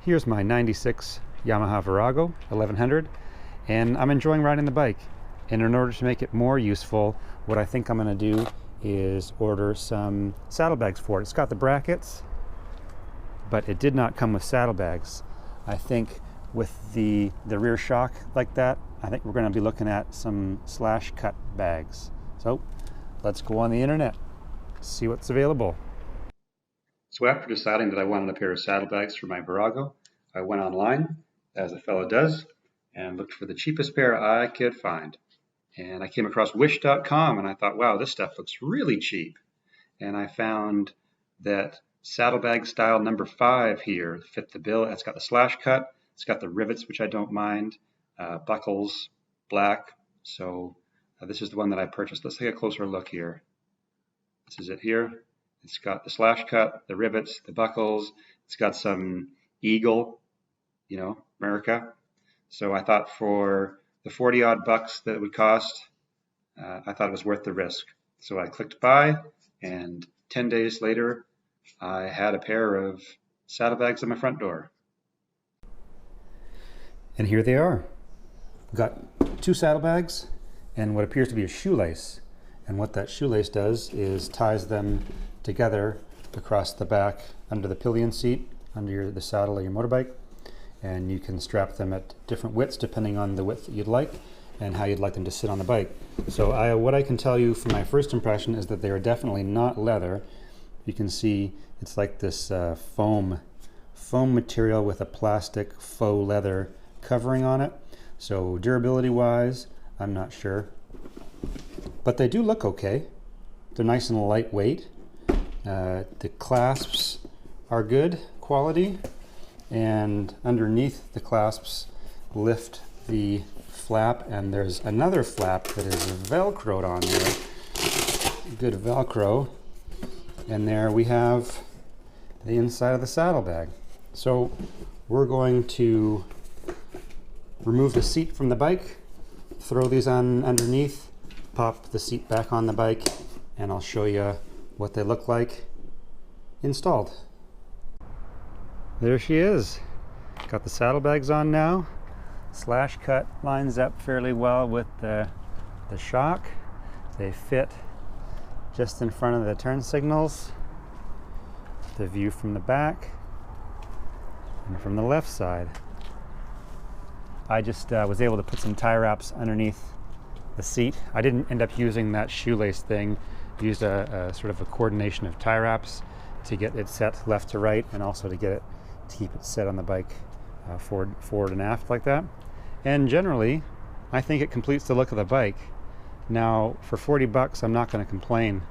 Here's my 96 Yamaha Virago 1100, and I'm enjoying riding the bike. And in order to make it more useful, what I think I'm going to do is order some saddlebags for it. It's got the brackets, but it did not come with saddlebags. I think with the rear shock like that, I think we're going to be looking at some slash cut bags. So let's go on the internet, see what's available. So after deciding that I wanted a pair of saddlebags for my Virago, I went online, as a fellow does, and looked for the cheapest pair I could find. And I came across wish.com, and I thought, wow, this stuff looks really cheap. And I found that saddlebag style number 5 here fit the bill. It's got the slash cut, it's got the rivets, which I don't mind, buckles, black. So this is the one that I purchased. Let's take a closer look here. This is it here. It's got the slash cut, the rivets, the buckles. It's got some eagle, you know, America. So I thought for the 40 odd bucks that it would cost, I thought it was worth the risk. So I clicked buy, and 10 days later, I had a pair of saddlebags on my front door. And here they are. We've got 2 saddlebags and what appears to be a shoelace. And what that shoelace does is ties them together across the back under the pillion seat, under the saddle of your motorbike. And you can strap them at different widths depending on the width that you'd like and how you'd like them to sit on the bike. So what I can tell you from my first impression is that they are definitely not leather. You can see it's like this foam material with a plastic faux leather covering on it. So durability wise, I'm not sure, but they do look okay. They're nice and lightweight. The clasps are good quality, and underneath the clasps lift the flap, and there's another flap that is velcroed on there. Good velcro. And there we have the inside of the saddlebag. So we're going to remove the seat from the bike, throw these on underneath, pop the seat back on the bike, and I'll show you what they look like installed. There she is. Got the saddlebags on now. Slash cut lines up fairly well with the shock. They fit just in front of the turn signals. The view from the back and from the left side. I just was able to put some tie wraps underneath the seat. I didn't end up using that shoelace thing. Used a sort of a coordination of tie wraps to get it set left to right, and also to keep it set on the bike forward and aft like that. And generally, I think it completes the look of the bike. Now, for 40 bucks, I'm not going to complain,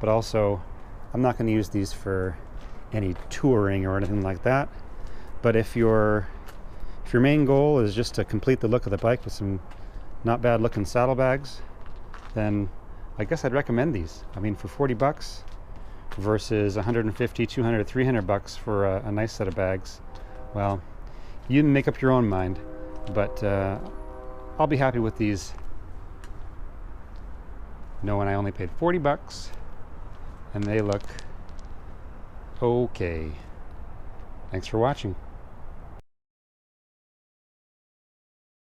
but also I'm not going to use these for any touring or anything like that. But if your main goal is just to complete the look of the bike with some not bad looking saddlebags, then I guess I'd recommend these. I mean, for 40 bucks versus 150, 200, 300 bucks for a nice set of bags, well, you can make up your own mind, but I'll be happy with these knowing I only paid 40 bucks and they look okay. Thanks for watching.